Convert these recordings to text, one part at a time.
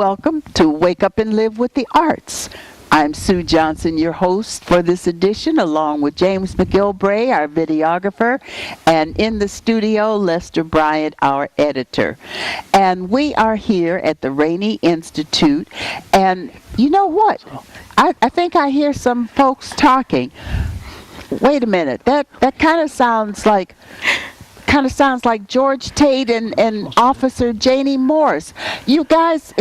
welcome to Wake Up and Live with the Arts. I'm Sue Johnson, your host for this edition, along with James McGilbray, our videographer, and in the studio, Lester Bryant, our editor. And we are here at the Rainey Institute, and you know what? I think I hear some folks talking. Wait a minute, that kind of sounds like George Tate and Officer Janey Morris. You guys,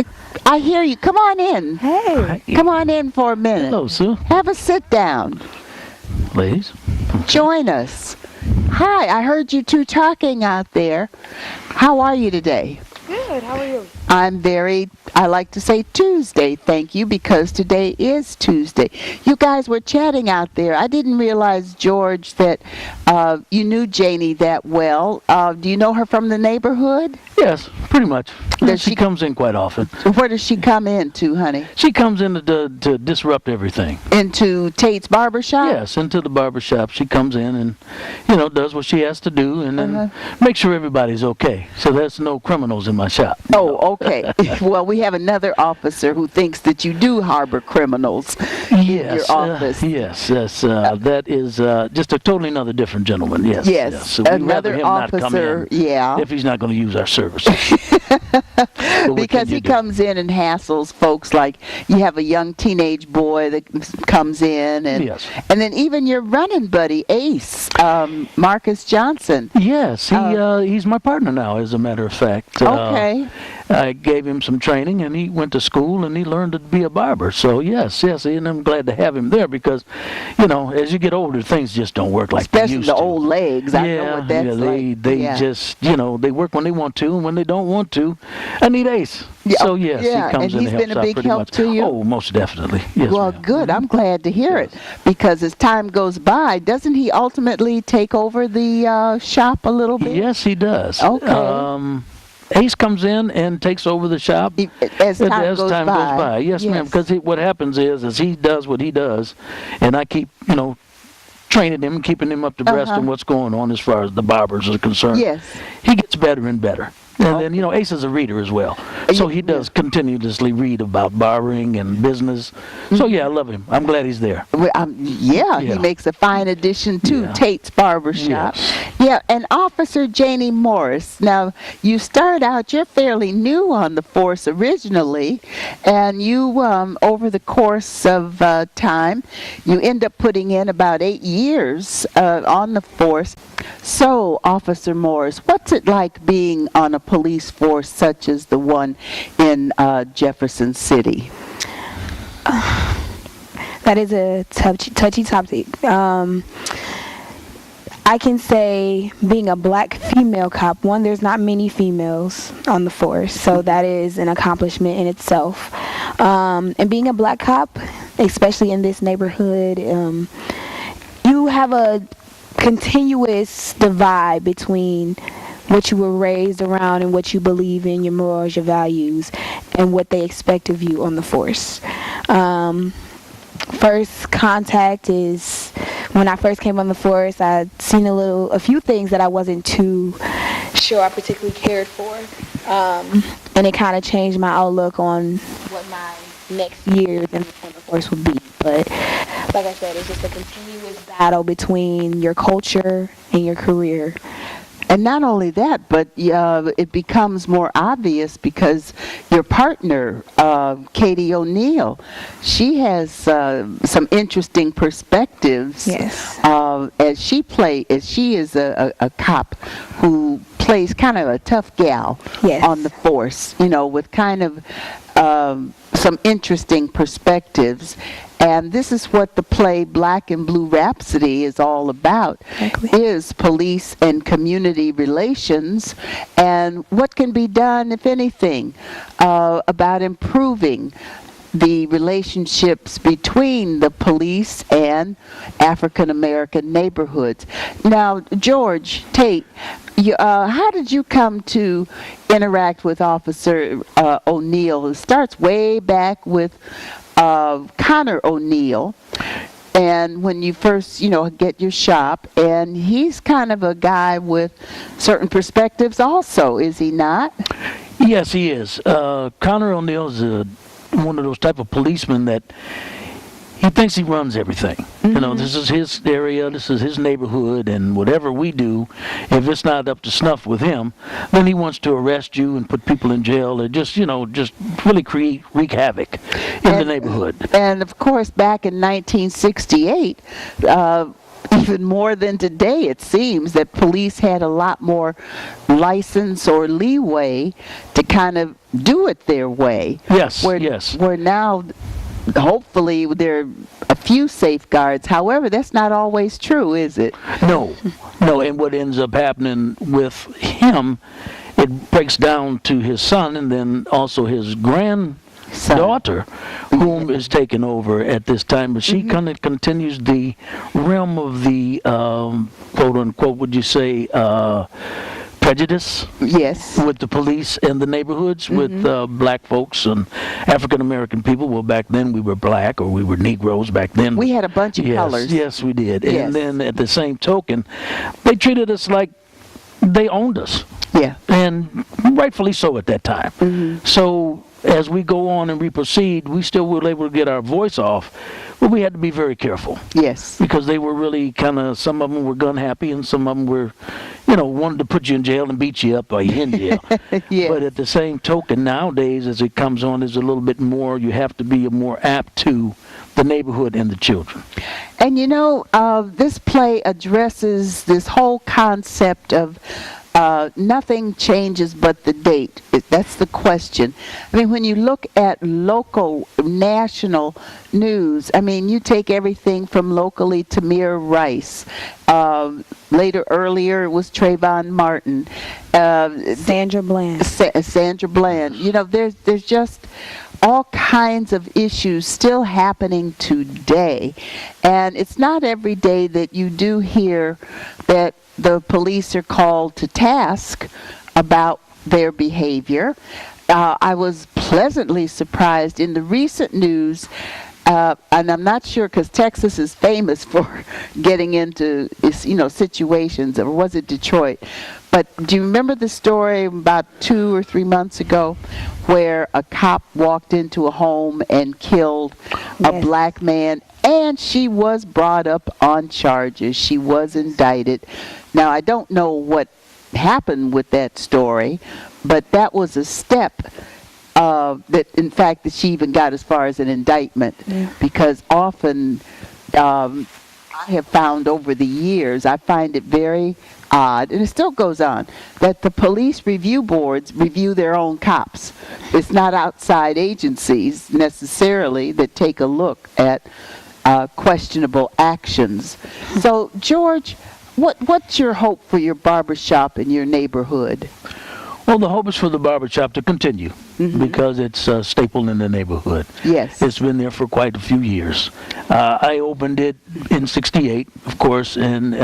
I hear you. Come on in. Hey. Come on in for a minute. Hello, Sue. Have a sit down. Ladies. Join us. Hi, I heard you two talking out there. How are you today? Good. How are you? I like to say Tuesday, thank you, because today is Tuesday. You guys were chatting out there. I didn't realize, George, that you knew Janey that well. Do you know her from the neighborhood? Yes, pretty much. She comes in quite often. Where does she come into, honey? She comes in to disrupt everything. Into Tate's Barbershop? Yes, into the barbershop. She comes in and, does what she has to do and then make sure everybody's okay. So there's no criminals in my shop. Oh, okay. Well, we have another officer who thinks that you do harbor criminals in your office. Yes. That is just a totally another different gentleman. Yes. So we'd rather another him officer, not come in if he's not going to use our services. Because he comes in and hassles folks, like you have a young teenage boy that comes in, and then even your running buddy, Ace, Marcus Johnson. Yes, he's my partner now, as a matter of fact. Okay. I gave him some training, and he went to school, and he learned to be a barber. So, yes, and I'm glad to have him there because, as you get older, things just don't work like they used to. Especially the old legs. I know what that's like. They just, they work when they want to, and when they don't want to, I need Ace. Yeah. So, yes, he comes in and helps out pretty much. And he's been a big help to you? Oh, most definitely. Yes, well, good. I'm glad to hear it because as time goes by, doesn't he ultimately take over the shop a little bit? Yes, he does. Okay. Ace comes in and takes over the shop as time goes by. Yes, ma'am. Because what happens is he does what he does, and I keep, training him and keeping him up to breast on what's going on as far as the barbers are concerned. Yes. He gets better and better. And then, Ace is a reader as well. So he does continuously read about barbering and business. So, I love him. I'm glad he's there. Well, he makes a fine addition to Tate's Barbershop. Yes. Yeah, and Officer Janey Morris. Now, you start out, you're fairly new on the force originally, and you, over the course of time, you end up putting in about 8 years on the force. So, Officer Morris, what's it like being on a police force such as the one in Jefferson City? That is a touchy topic. I can say being a black female cop, one, there's not many females on the force, so that is an accomplishment in itself. And being a black cop, especially in this neighborhood, you have a continuous divide between what you were raised around and what you believe in, your morals, your values, and what they expect of you on the force. First contact is when I first came on the force. I'd seen a few things that I wasn't too sure I particularly cared for, and it kind of changed my outlook on what my next years on the force would be. But like I said, it's just a continuous battle between your culture and your career. And not only that, but it becomes more obvious because your partner, Katie O'Neill, she has some interesting perspectives. Yes. As she is a cop who plays kind of a tough gal on the force, with kind of some interesting perspectives. And this is what the play Black and Blue Rhapsody is all about, is police and community relations and what can be done, if anything, about improving the relationships between the police and African American neighborhoods. Now, George Tate, how did you come to interact with Officer O'Neill? It starts way back with Connor O'Neill, and when you first, get your shop, and he's kind of a guy with certain perspectives also, is he not? Yes, he is. Connor O'Neill is one of those type of policemen that he thinks he runs everything. Mm-hmm. You know, this is his area, this is his neighborhood, and whatever we do, if it's not up to snuff with him, then he wants to arrest you and put people in jail and just really wreak havoc in the neighborhood. And of course, back in 1968, even more than today, it seems that police had a lot more license or leeway to kind of do it their way. Yes, yes. Where now, hopefully, there are a few safeguards. However, that's not always true, is it? No. And what ends up happening with him, it breaks down to his son and then also his granddaughter, whom is taken over at this time. But she kind of continues the realm of the, quote unquote, would you say, prejudice, yes, with the police and the neighborhoods, with black folks and African American people. Well, back then we were black, or we were Negroes. Back then we had a bunch of colors. Yes, we did. Yes. And then at the same token, they treated us like they owned us. Yeah, and rightfully so at that time. So as we go on and we proceed, we still were able to get our voice off, but we had to be very careful. Yes, because they were really kind of, some of them were gun happy and some of them were, wanted to put you in jail and beat you up while you're in jail. Yes. But at the same token, nowadays, as it comes on, there's a little bit more, you have to be more apt to the neighborhood and the children. And this play addresses this whole concept of nothing changes but the date. That's the question. I mean, when you look at local, national news, I mean, you take everything from locally to Tamir Rice. Earlier, it was Trayvon Martin. Sandra Bland. Sandra Bland. There's just all kinds of issues still happening today. And it's not every day that you do hear that the police are called to task about their behavior. I was pleasantly surprised in the recent news, and I'm not sure because Texas is famous for getting into situations, or was it Detroit? But do you remember the story about 2 or 3 months ago where a cop walked into a home and killed a black man? And she was brought up on charges. She was indicted. Now, I don't know what happened with that story, but that was a step that she even got as far as an indictment. Yeah. Because often, I have found over the years, I find it very odd, and it still goes on, that the police review boards review their own cops. It's not outside agencies necessarily that take a look at questionable actions. So, George, what's your hope for your barbershop in your neighborhood? Well, the hope is for the barbershop to continue because it's a staple in the neighborhood. Yes. It's been there for quite a few years. I opened it in '68, of course, and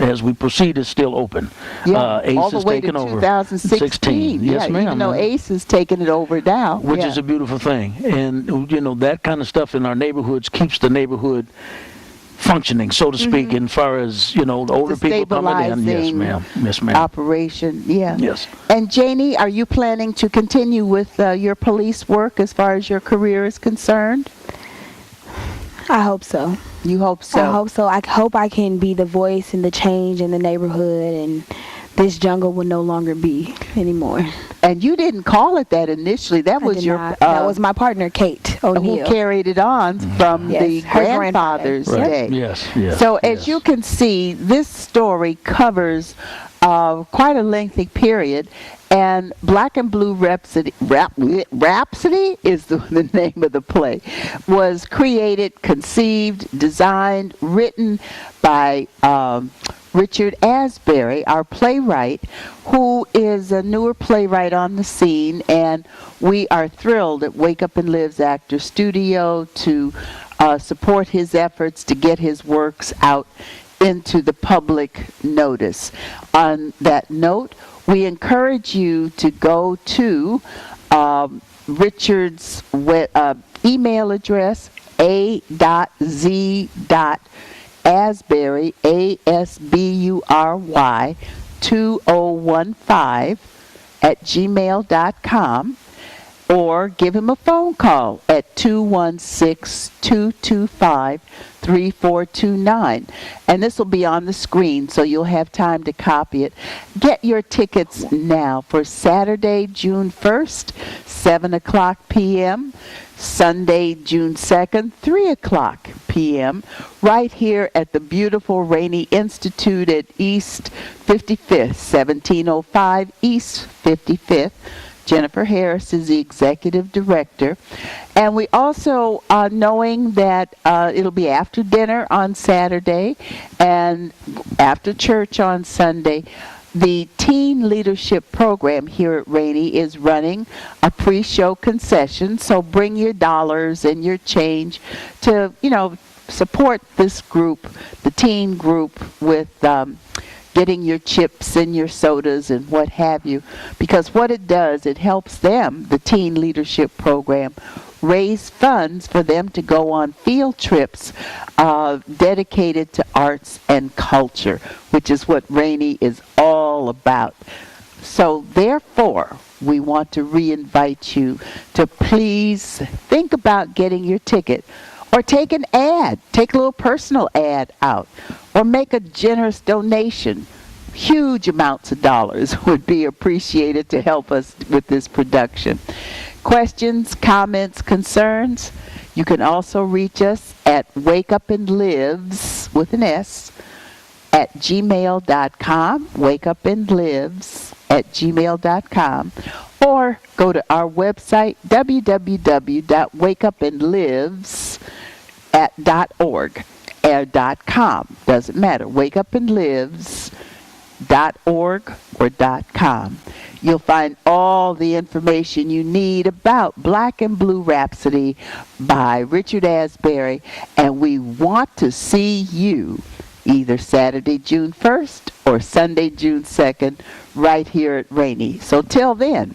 as we proceed, it's still open. Yeah, Ace all the way to 2016. Yes, ma'am. Even though Ace has taken it over now. Which is a beautiful thing. And, that kind of stuff in our neighborhoods keeps the neighborhood functioning, so to speak, as far as, the older people coming in. Yes, ma'am. Yes, ma'am. Operation, yeah. Yes. And Janey, are you planning to continue with your police work as far as your career is concerned? I hope so. You hope so? I hope so. I hope I can be the voice and the change in the neighborhood, and this jungle will no longer be anymore. And you didn't call it that initially. That was that was my partner, Tate O'Neill, who carried it on from the grandfather's day. Yes. So as you can see, this story covers quite a lengthy period. And Black and Blue Rhapsody is the name of the play, was created, conceived, designed, written by Richard Asbury, our playwright, who is a newer playwright on the scene, and we are thrilled at Wake Up and Live's Actor Studio to support his efforts to get his works out into the public notice. On that note, we encourage you to go to Richard's email address, a.z.asbury, A-S-B-U-R-Y, 2015 rainey@gmail.com, or give him a phone call at 216-225-3429. And this will be on the screen, so you'll have time to copy it. Get your tickets now for Saturday, June 1st, 7 o'clock p.m., Sunday, June 2nd, 3 o'clock p.m., right here at the beautiful Rainey Institute at East 55th, 1705 East 55th. Jennifer Harris is the executive director. And we also, knowing that it'll be after dinner on Saturday and after church on Sunday, the Teen Leadership Program here at Rainey is running a pre-show concession. So bring your dollars and your change to, support this group, the teen group, with getting your chips and your sodas and what have you. Because what it does, it helps them, the Teen Leadership Program, raise funds for them to go on field trips dedicated to arts and culture, which is what Rainey is all about. So therefore, we want to re-invite you to please think about getting your ticket, or take an ad, take a little personal ad out, or make a generous donation. Huge amounts of dollars would be appreciated to help us with this production. Questions, comments, concerns? You can also reach us at wakeupandlives, with an S, at gmail.com, wakeupandlives@gmail.com, or go to our website, www.wakeupandlives.org, or .com, doesn't matter, wakeupandlives.org or .com. You'll find all the information you need about Black and Blue Rhapsody by Richard Asbury, and we want to see you either Saturday, June 1st or Sunday, June 2nd, right here at Rainey. So till then,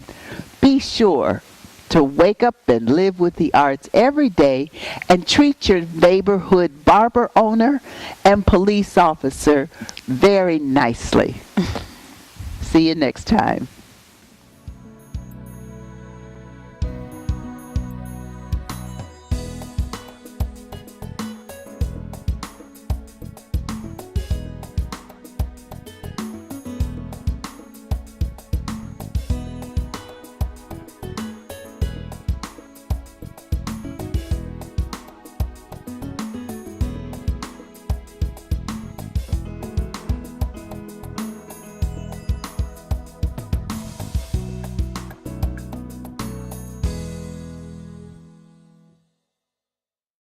be sure to wake up and live with the arts every day and treat your neighborhood barber owner and police officer very nicely. See you next time.